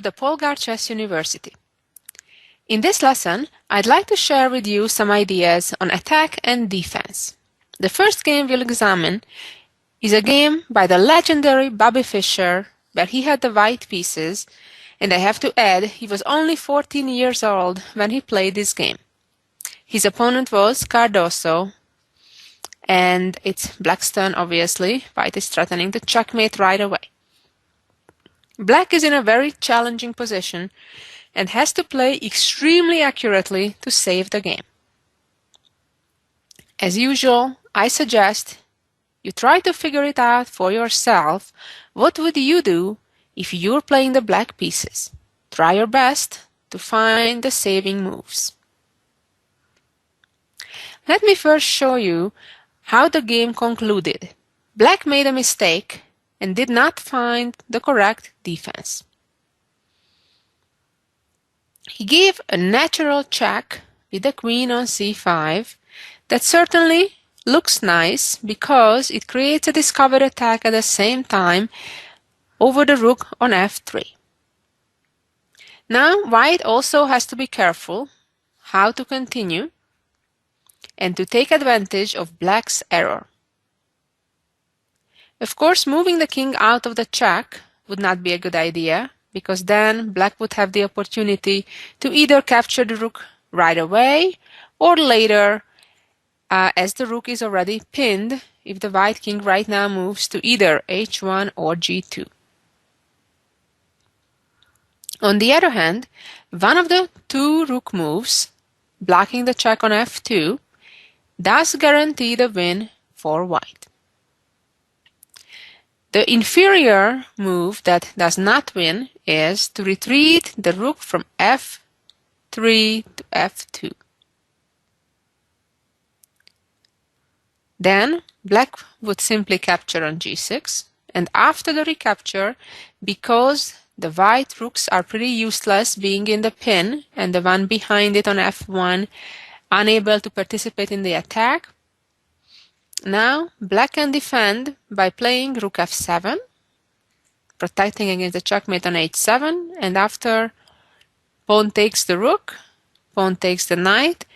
to the Polgar Chess University. In this lesson, I'd like to share with you some ideas on attack and defense. The first game we'll examine is a game by the legendary Bobby Fischer, where he had the white pieces, and I have to add, he was only 14 years old when he played this game. His opponent was Cardoso, and it's black's turn, obviously. White is threatening to checkmate right away. Black is in a very challenging position and has to play extremely accurately to save the game. As usual, I suggest you try to figure it out for yourself. What would you do if you're playing the black pieces? Try your best to find the saving moves. Let me first show you how the game concluded. Black made a mistake and did not find the correct defense. He gave a natural check with the queen on c5 that certainly looks nice because it creates a discovered attack at the same time over the rook on f3. Now white also has to be careful how to continue and to take advantage of black's error. Of course, moving the king out of the check would not be a good idea, because then black would have the opportunity to either capture the rook right away or later, as the rook is already pinned if the white king right now moves to either h1 or g2. On the other hand, one of the two rook moves, blocking the check on f2, does guarantee the win for white. The inferior move that does not win is to retreat the rook from f3 to f2. Then black would simply capture on g6, and after the recapture, because the white rooks are pretty useless being in the pin and the one behind it on f1 unable to participate in the attack, now black can defend by playing rook f7, protecting against the checkmate on h7, and after pawn takes the rook, pawn takes the knight,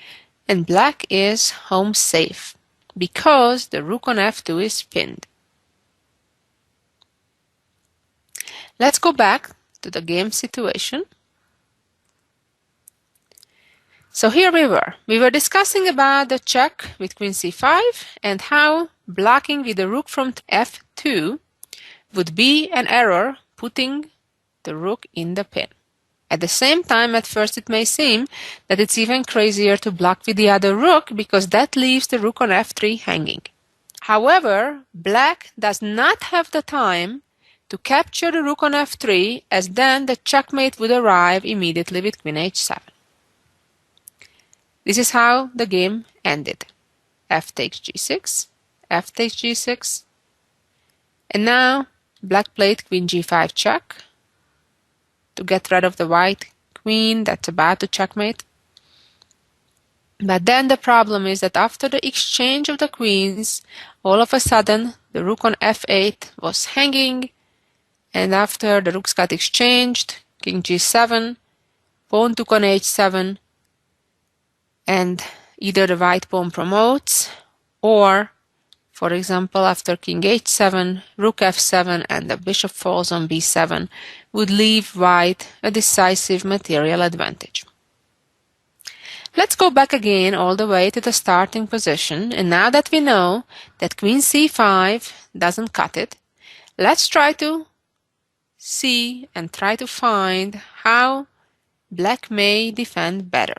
and black is home safe because the rook on f2 is pinned. Let's go back to the game situation. So here we were discussing about the check with queen c5 and how blocking with the rook from f2 would be an error, putting the rook in the pin. At the same time, at first it may seem that it's even crazier to block with the other rook because that leaves the rook on f3 hanging. However, black does not have the time to capture the rook on f3, as then the checkmate would arrive immediately with queen h7. This is how the game ended. F takes g6, f takes g6, and now black played queen g5 check to get rid of the white queen that's about to checkmate. But then the problem is that after the exchange of the queens, all of a sudden the rook on f8 was hanging, and after the rooks got exchanged, king g7, pawn took on h7, and either the white pawn promotes, or, for example, after king h7, rook f7, and the bishop falls on b7, would leave white a decisive material advantage. Let's go back again all the way to the starting position, and now that we know that queen c5 doesn't cut it, let's try to see and try to find how black may defend better.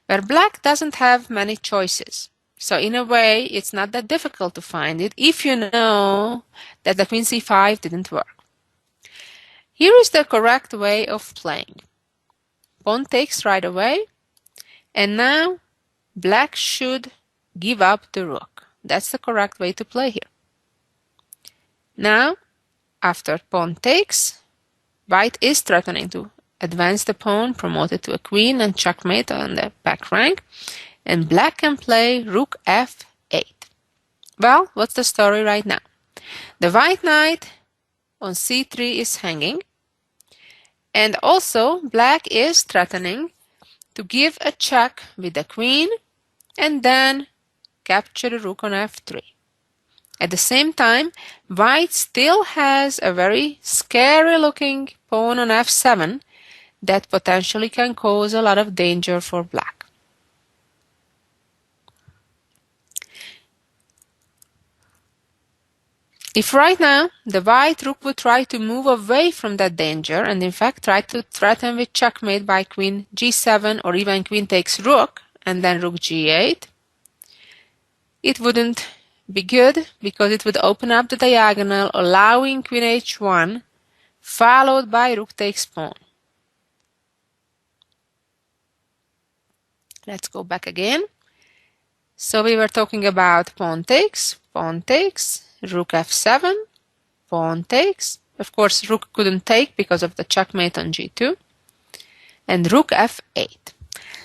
Where black doesn't have many choices. So in a way, it's not that difficult to find it if you know that the queen c5 didn't work. Here is the correct way of playing. Pawn takes right away, and now black should give up the rook. That's the correct way to play here. Now, after pawn takes, white is threatening to advance the pawn, promote it to a queen, and checkmate on the back rank, and black can play rook f8. Well, what's the story right now? The white knight on c3 is hanging, And also, black is threatening to give a check with the queen and then capture the rook on f3. At the same time, white still has a very scary looking pawn on f7 that potentially can cause a lot of danger for black. If right now the white rook would try to move away from that danger and in fact try to threaten with checkmate by queen g7 or even queen takes rook and then rook g8, it wouldn't be good because it would open up the diagonal, allowing queen h1 followed by rook takes pawn. Let's go back again. So we were talking about pawn takes, rook f7, pawn takes. Of course, rook couldn't take because of the checkmate on g2, and rook f8.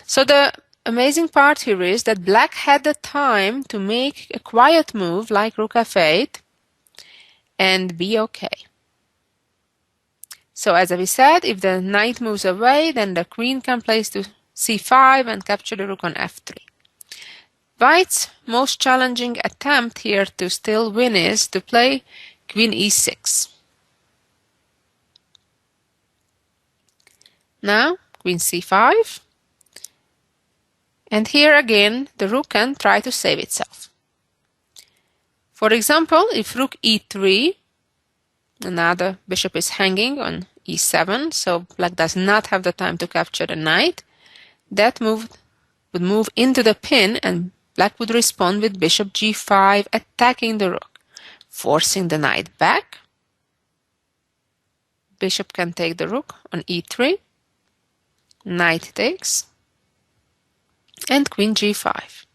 So the amazing part here is that black had the time to make a quiet move like rook f8 and be okay. So as we said, if the knight moves away, then the queen can place to c5 and capture the rook on f3. White's most challenging attempt here to still win is to play queen e6. Now, queen c5. And here again, the rook can try to save itself. For example, if rook e3, and now the bishop is hanging on e7, so black does not have the time to capture the knight, that move would move into the pin and black would respond with bishop g5, attacking the rook, forcing the knight back. Bishop can take the rook on e3, knight takes, and queen g5,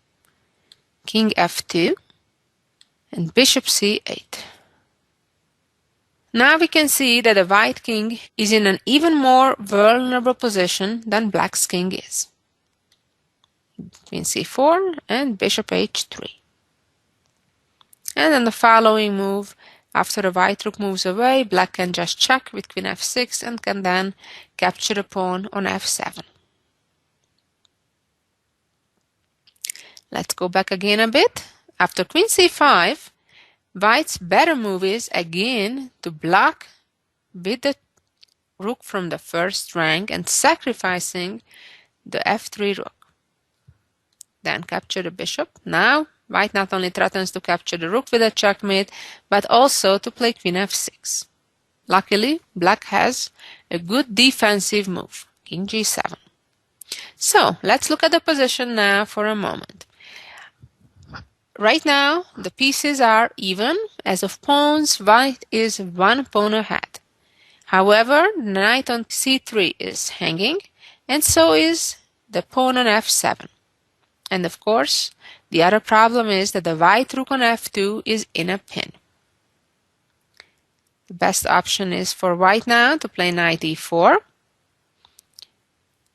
king f2, and bishop c8. Now we can see that the white king is in an even more vulnerable position than black's king is. Queen c4 and bishop h3. And then the following move, after the white rook moves away, black can just check with queen f6 and can then capture the pawn on f7. Let's go back again a bit. After queen c5, white's better move is again to block with the rook from the first rank and sacrificing the f3 rook. Then capture the bishop. Now, white not only threatens to capture the rook with a checkmate, but also to play queen f6. Luckily, black has a good defensive move, king g7. So, let's look at the position now for a moment. Right now, the pieces are even. As of pawns, white is one pawn ahead. However, the knight on c3 is hanging, and so is the pawn on f7. And of course, the other problem is that the white rook on f2 is in a pin. The best option is for white now to play knight e4.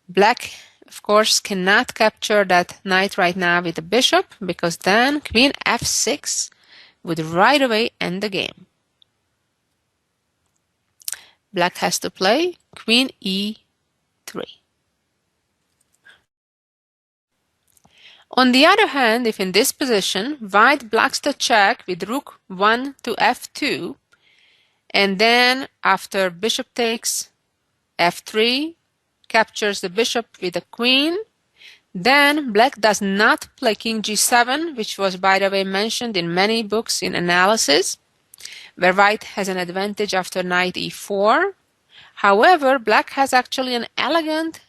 Black, of course, cannot capture that knight right now with the bishop, because then queen f6 would right away end the game. Black has to play queen e3. On the other hand, if in this position, white blocks the check with rook 1 to f2, and then after bishop takes f3, captures the bishop with the queen, then black does not play king g7, which was, by the way, mentioned in many books in analysis, where white has an advantage after knight e4. However, black has actually an elegant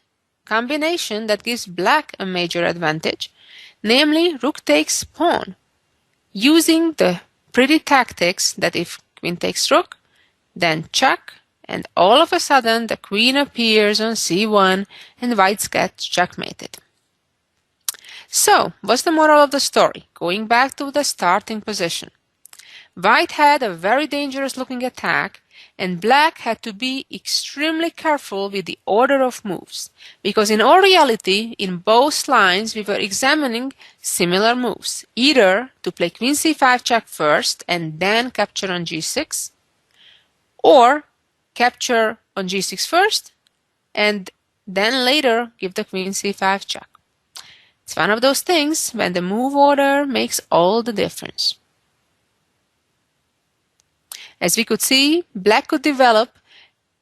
combination that gives black a major advantage, namely rook takes pawn, using the pretty tactics that if queen takes rook, then check, and all of a sudden the queen appears on c1 and white gets checkmated. So, what's the moral of the story? Going back to the starting position. White had a very dangerous looking attack, and black had to be extremely careful with the order of moves, because in all reality, in both lines we were examining similar moves, either to play queen c5 check first and then capture on g6, or capture on g6 first, and then later give the queen c5 check. It's one of those things when the move order makes all the difference. As we could see, black could develop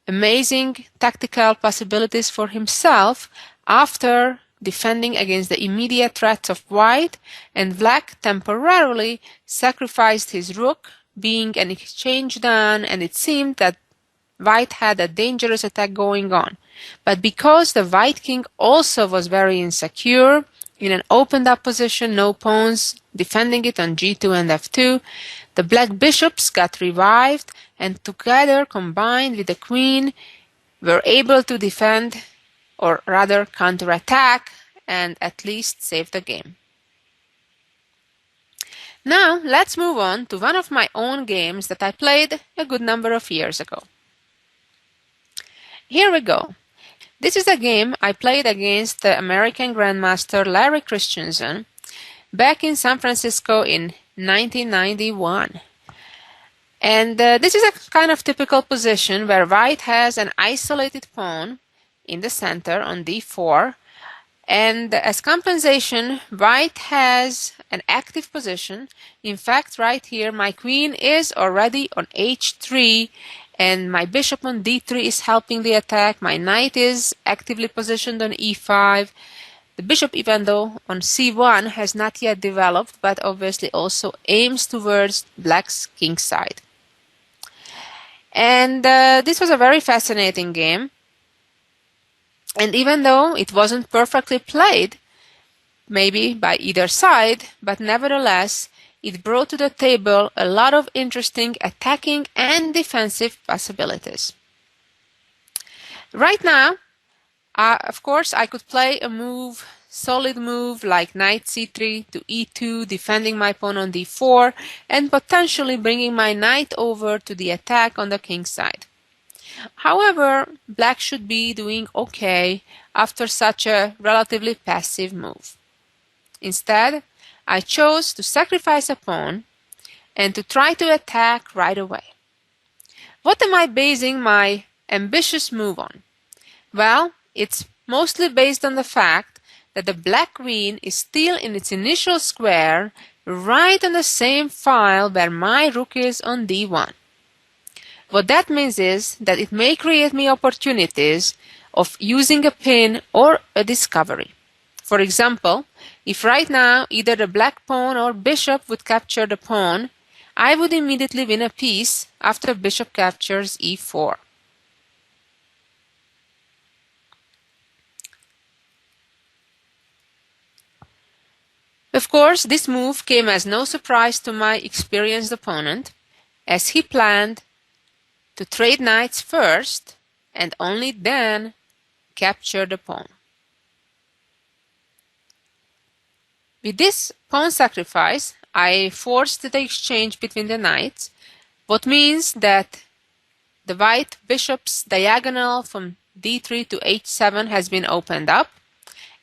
amazing tactical possibilities for himself after defending against the immediate threats of white, and black temporarily sacrificed his rook, being an exchange done, and it seemed that white had a dangerous attack going on. But because the white king also was very insecure, in an opened up position, no pawns, defending it on g2 and f2, the black bishops got revived and together combined with the queen were able to defend, or rather counterattack, and at least save the game. Now let's move on to one of my own games that I played a good number of years ago. Here we go. This is a game I played against the American Grandmaster Larry Christensen back in San Francisco in 1991. And this is a kind of typical position where white has an isolated pawn in the center on d4, and as compensation, white has an active position. In fact, right here, my queen is already on h3, and my bishop on d3 is helping the attack. My knight is actively positioned on e5. The bishop, even though on c1, has not yet developed, but obviously also aims towards black's king side. And this was a very fascinating game. And even though it wasn't perfectly played, maybe by either side, but nevertheless, it brought to the table a lot of interesting attacking and defensive possibilities. Right now, of course, I could play a move, solid move like knight c3 to e2, defending my pawn on d4, and potentially bringing my knight over to the attack on the king side. However, black should be doing okay after such a relatively passive move. Instead, I chose to sacrifice a pawn and to try to attack right away. What am I basing my ambitious move on? Well, it's mostly based on the fact that the black queen is still in its initial square right on the same file where my rook is on d1. What that means is that it may create me opportunities of using a pin or a discovery. For example, if right now either the black pawn or bishop would capture the pawn, I would immediately win a piece after bishop captures e4. Of course, this move came as no surprise to my experienced opponent, as he planned to trade knights first and only then capture the pawn. With this pawn sacrifice, I forced the exchange between the knights, what means that the white bishop's diagonal from d3 to h7 has been opened up,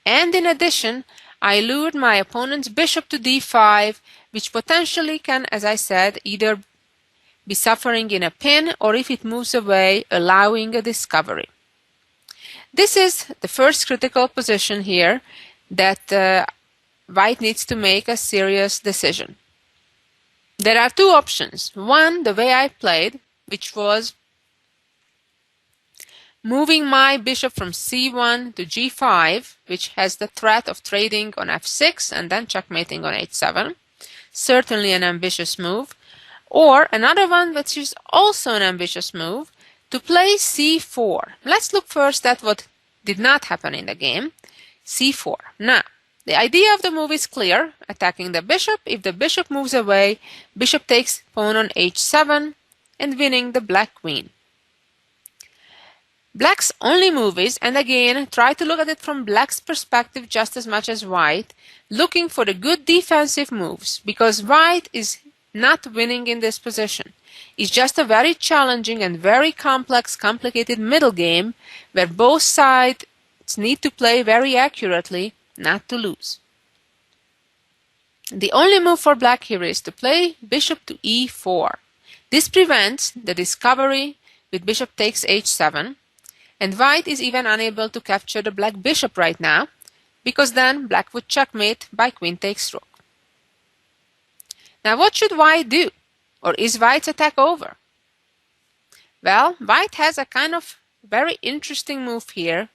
and in addition, I lured my opponent's bishop to d5, which potentially can, as I said, either be suffering in a pin or if it moves away, allowing a discovery. This is the first critical position here that white needs to make a serious decision. There are two options. One, the way I played, which was moving my bishop from c1 to g5, which has the threat of trading on f6 and then checkmating on h7. Certainly an ambitious move. Or another one, which is also an ambitious move, to play c4. Let's look first at what did not happen in the game. c4. Now, the idea of the move is clear, attacking the bishop. If the bishop moves away, bishop takes pawn on h7 and winning the black queen. Black's only move is, and again, try to look at it from black's perspective just as much as white, looking for the good defensive moves, because white is not winning in this position. It's just a very challenging and very complex, complicated middle game where both sides need to play very accurately not to lose. The only move for black here is to play bishop to e4. This prevents the discovery with bishop takes h7, and white is even unable to capture the black bishop right now, because then black would checkmate by queen takes rook. Now what should white do? Or is white's attack over? Well, white has a kind of very interesting move here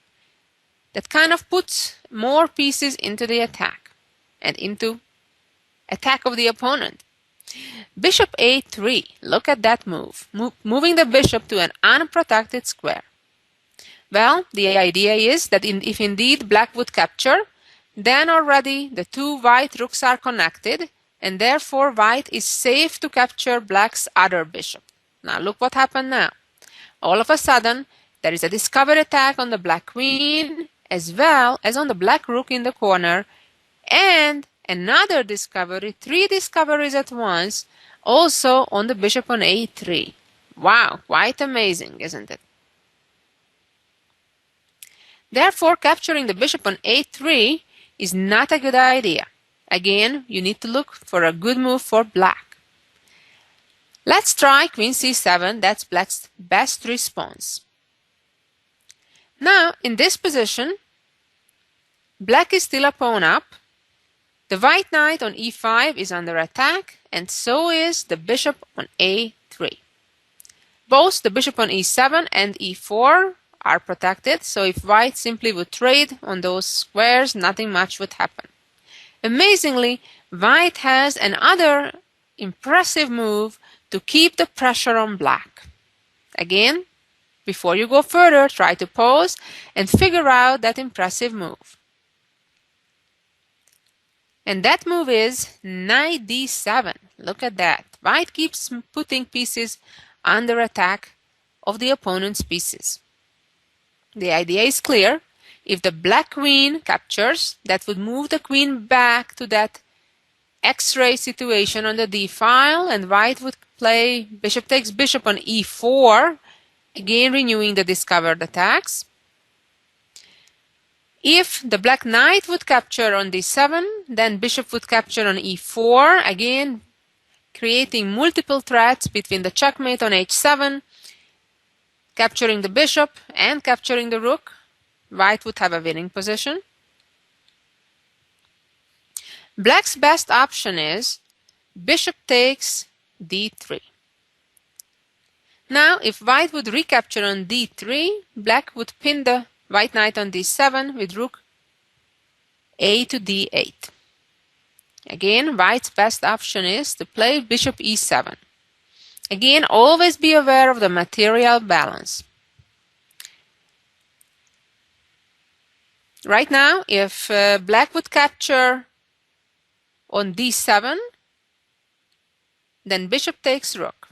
that kind of puts more pieces into the attack and into attack of the opponent. Bishop a3, look at that move, moving the bishop to an unprotected square. Well, the idea is that if indeed black would capture, then already the two white rooks are connected, and therefore white is safe to capture black's other bishop. Now look what happened now. All of a sudden, there is a discovered attack on the black queen, as well as on the black rook in the corner, and another discovery, 3 discoveries at once, also on the bishop on a3. Wow, quite amazing, isn't it? Therefore, capturing the bishop on a3 is not a good idea. Again, you need to look for a good move for black. Let's try queen c7, that's black's best response. Now, in this position, black is still a pawn up. The white knight on e5 is under attack, and so is the bishop on a3. Both the bishop on e7 and e4 are protected, so if white simply would trade on those squares, nothing much would happen. Amazingly, white has another impressive move to keep the pressure on black. Again, before you go further, try to pause and figure out that impressive move. And that move is knight d7. Look at that. White keeps putting pieces under attack of the opponent's pieces. The idea is clear. If the black queen captures, that would move the queen back to that X-ray situation on the d file, and white would play bishop takes bishop on e4, again renewing the discovered attacks. If the black knight would capture on d7, then bishop would capture on e4, again creating multiple threats between the checkmate on h7, capturing the bishop and capturing the rook. White would have a winning position. Black's best option is bishop takes d3. Now, if white would recapture on d3, black would pin the white knight on d7 with rook a to d8. Again, white's best option is to play bishop e7. Again, always be aware of the material balance. Right now, if black would capture on d7, then bishop takes rook.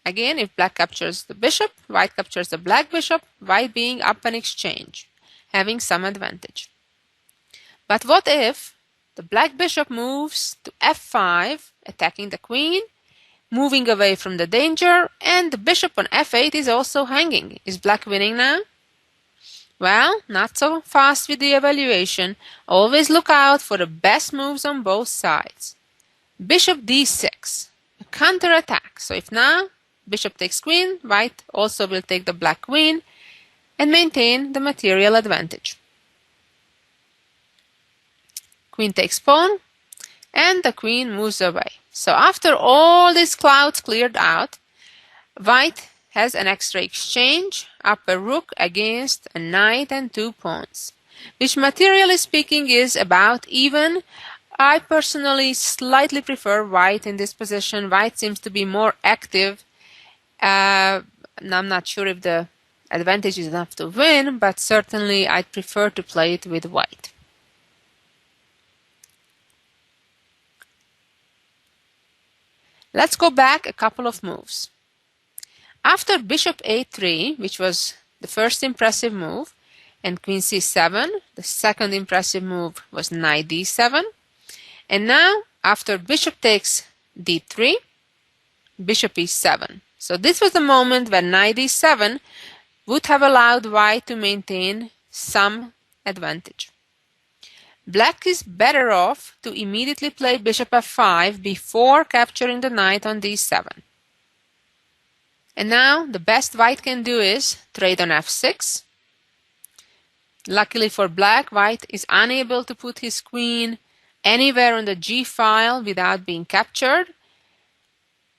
Again, if black captures the bishop, white captures the black bishop, white being up an exchange, having some advantage. But what if the black bishop moves to f5, attacking the queen, moving away from the danger, and the bishop on f8 is also hanging? Is black winning now? Well, not so fast with the evaluation. Always look out for the best moves on both sides. Bishop d6, a counter-attack. So if now bishop takes queen, white also will take the black queen and maintain the material advantage. Queen takes pawn, and the queen moves away. So after all these clouds cleared out, white has an extra exchange, up a rook against a knight and 2 pawns, which materially speaking is about even. I personally slightly prefer white in this position. White seems to be more active. I'm not sure if the advantage is enough to win, but certainly I'd prefer to play it with white. Let's go back a couple of moves. After bishop a3, which was the first impressive move, and queen c7, the second impressive move was knight d7. And now, after bishop takes d3, bishop e7. So this was the moment when knight d7 would have allowed white to maintain some advantage. Black is better off to immediately play bishop f5 before capturing the knight on d7. And now the best white can do is trade on f6, Luckily for black, white is unable to put his queen anywhere on the g file without being captured.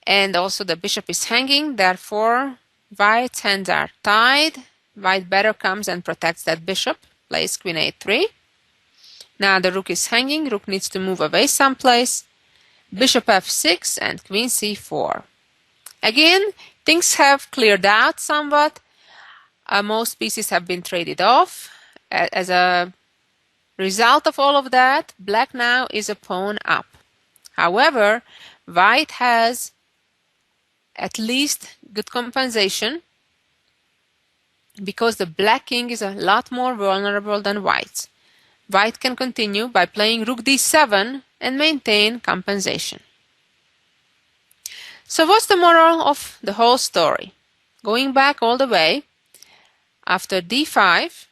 And also the bishop is hanging, therefore white's hands are tied. White better comes and protects that bishop, plays queen a3. Now the rook is hanging, rook needs to move away someplace. Bishop f6 and queen c4. Again, things have cleared out somewhat. Most pieces have been traded off. As a result of all of that, black now is a pawn up. However, white has at least good compensation because the black king is a lot more vulnerable than white's. White can continue by playing rook d7 and maintain compensation. So what's the moral of the whole story? Going back all the way, after d5,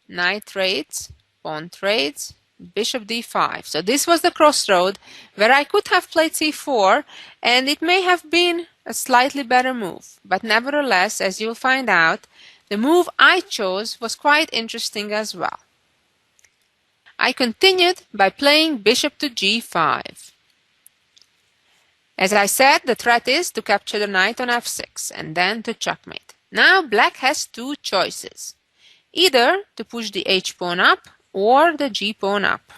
knight trades, pawn trades, bishop d5. So this was the crossroad where I could have played c4 and it may have been a slightly better move. But nevertheless, as you'll find out, the move I chose was quite interesting as well. I continued by playing bishop to g5. As I said, the threat is to capture the knight on f6 and then to checkmate. Now black has two choices, either to push the h-pawn up or the g-pawn up.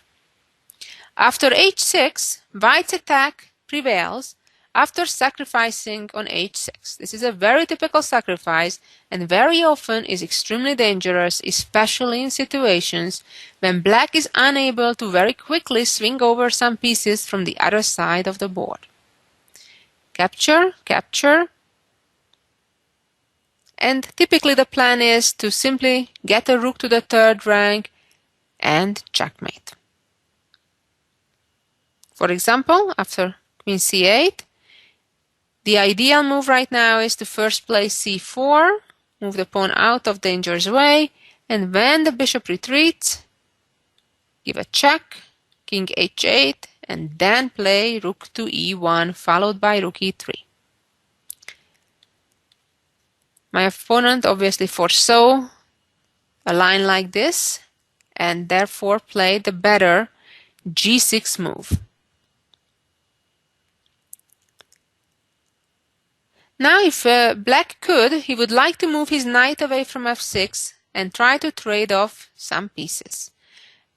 After h6, white's attack prevails after sacrificing on h6. This is a very typical sacrifice and very often is extremely dangerous, especially in situations when black is unable to very quickly swing over some pieces from the other side of the board. Capture, capture, and typically the plan is to simply get a rook to the third rank and checkmate. For example, after queen c8, the ideal move right now is to first play c4, move the pawn out of danger's way, and when the bishop retreats, give a check, king h8, and then play rook to e1 followed by rook e3. My opponent obviously foresaw a line like this and therefore played the better g6 move. Now if black could, he would like to move his knight away from f6 and try to trade off some pieces.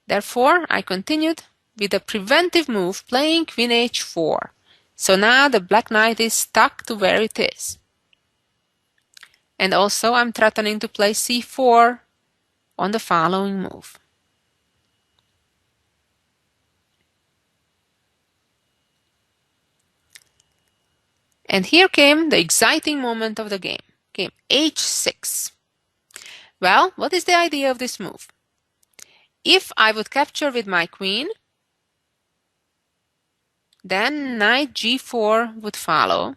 Therefore, I continued with a preventive move playing queen h4. So now the black knight is stuck to where it is. And also I'm threatening to play c4 on the following move. And here came the exciting moment of the game. Game h6. Well, what is the idea of this move? If I would capture with my queen, then knight g4 would follow.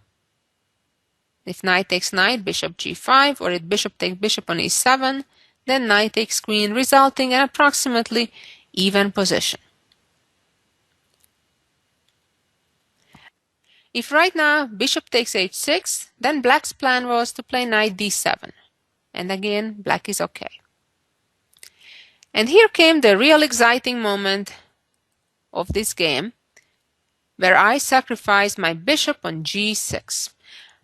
If knight takes knight, bishop g5, or if bishop takes bishop on e7, then knight takes queen, resulting in approximately even position. If right now bishop takes h6, then black's plan was to play knight d7. And again, black is okay. And here came the real exciting moment of this game, where I sacrificed my bishop on g6.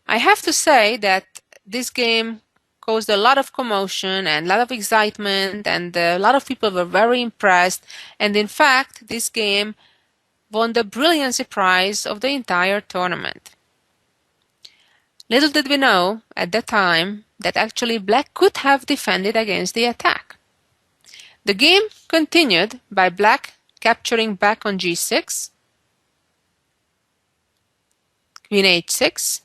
I have to say that this game caused a lot of commotion and a lot of excitement, and a lot of people were very impressed. And in fact, this game won the brilliancy prize of the entire tournament. Little did we know at that time that actually black could have defended against the attack. The game continued by black capturing back on g6, queen h6,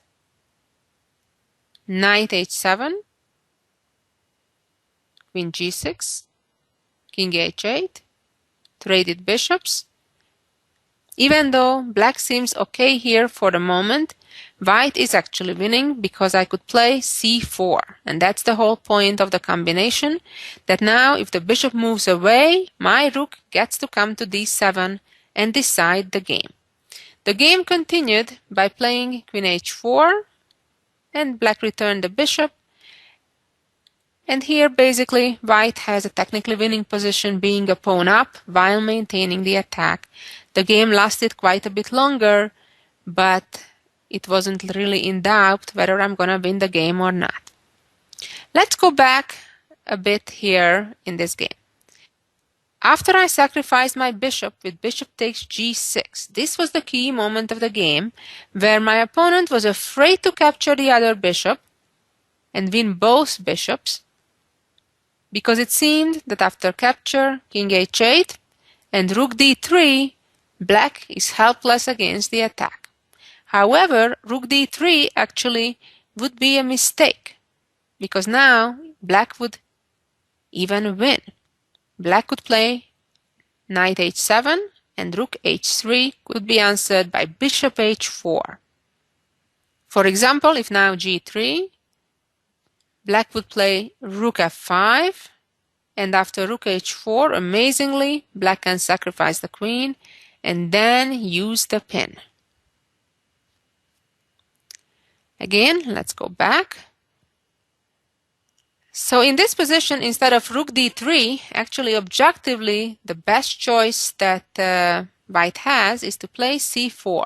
knight h7, queen g6, king h8, traded bishops. Even though black seems okay here for the moment, white is actually winning because I could play c4. And that's the whole point of the combination, that now if the bishop moves away, my rook gets to come to d7 and decide the game. The game continued by playing queen h4, and black returned the bishop. And here basically white has a technically winning position being a pawn up while maintaining the attack. The game lasted quite a bit longer, but it wasn't really in doubt whether I'm gonna win the game or not. Let's go back a bit here in this game. After I sacrificed my bishop with bishop takes g6, this was the key moment of the game where my opponent was afraid to capture the other bishop and win both bishops, because it seemed that after capture king h8 and rook d3, black is helpless against the attack. However, rook d3 actually would be a mistake, because now black would even win. Black could play knight h7 and rook h3 could be answered by bishop h4. For example, if now g3, black would play rook f5, and after rook h4, amazingly, black can sacrifice the queen and then use the pin. Again, let's go back. So in this position, instead of rook d3, actually objectively the best choice that white has is to play c4.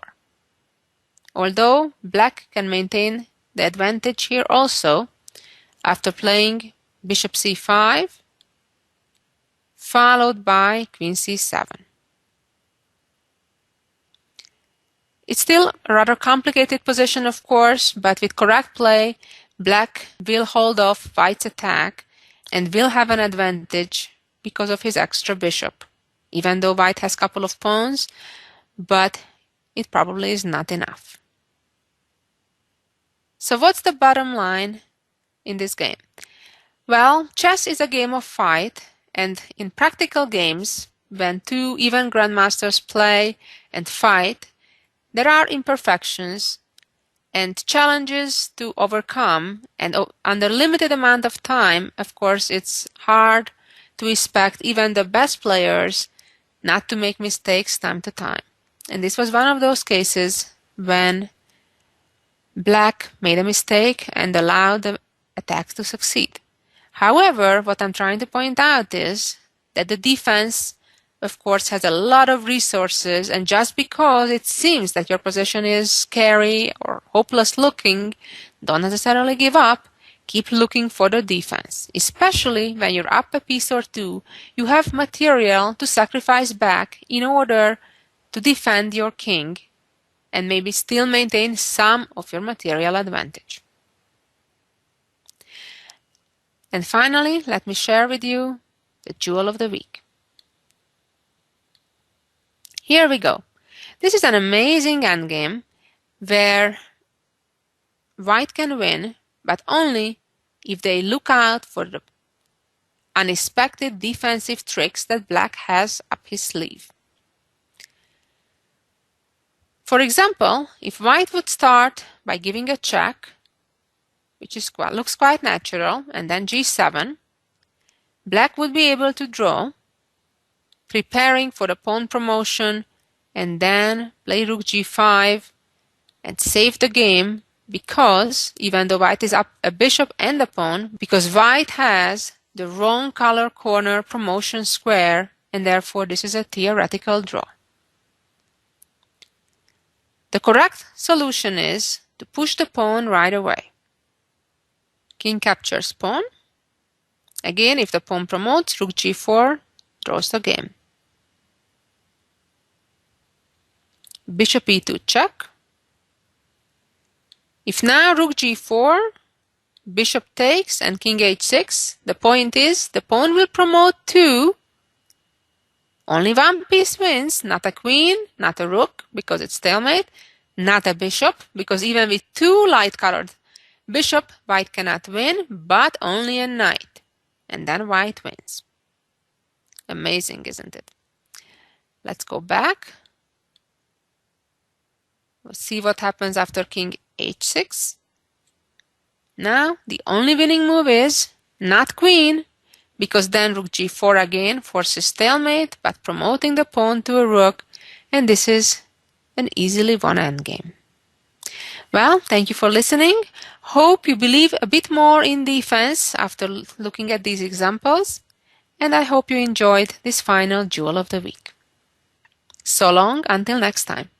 Although black can maintain the advantage here also after playing bishop c5 followed by queen c7. It's still a rather complicated position, of course, but with correct play, black will hold off white's attack and will have an advantage because of his extra bishop, even though white has a couple of pawns, but it probably is not enough. So what's the bottom line in this game? Well, chess is a game of fight, and in practical games, when two even grandmasters play and fight, there are imperfections and challenges to overcome, and under limited amount of time, of course, it's hard to expect even the best players not to make mistakes time to time. And this was one of those cases when black made a mistake and allowed the attack to succeed. However, what I'm trying to point out is that the defense, of course, has a lot of resources, and just because it seems that your position is scary or hopeless looking, don't necessarily give up. Keep looking for the defense. Especially when you're up a piece or two, you have material to sacrifice back in order to defend your king and maybe still maintain some of your material advantage. And finally, let me share with you the jewel of the week. Here we go. This is an amazing endgame where white can win, but only if they look out for the unexpected defensive tricks that black has up his sleeve. For example, if white would start by giving a check, which looks quite natural, and then g7, black would be able to draw, preparing for the pawn promotion, and then play rook g5 and save the game, because even though white is up a bishop and a pawn, because white has the wrong color corner promotion square, and therefore this is a theoretical draw. The correct solution is to push the pawn right away. King captures pawn. Again, if the pawn promotes, rook g4 draws the game. Bishop e2 check. If now rook g4, bishop takes and king h6, the point is the pawn will promote too. Only one piece wins, not a queen, not a rook, because it's stalemate, not a bishop, because even with two light-colored bishop, white cannot win, but only a knight. And then white wins. Amazing, isn't it? Let's go back. We'll see what happens after king h6. Now, the only winning move is not queen, because then rook g4 again forces stalemate, but promoting the pawn to a rook, and this is an easily won endgame. Well, thank you for listening. Hope you believe a bit more in defense after looking at these examples, and I hope you enjoyed this final jewel of the week. So long, until next time.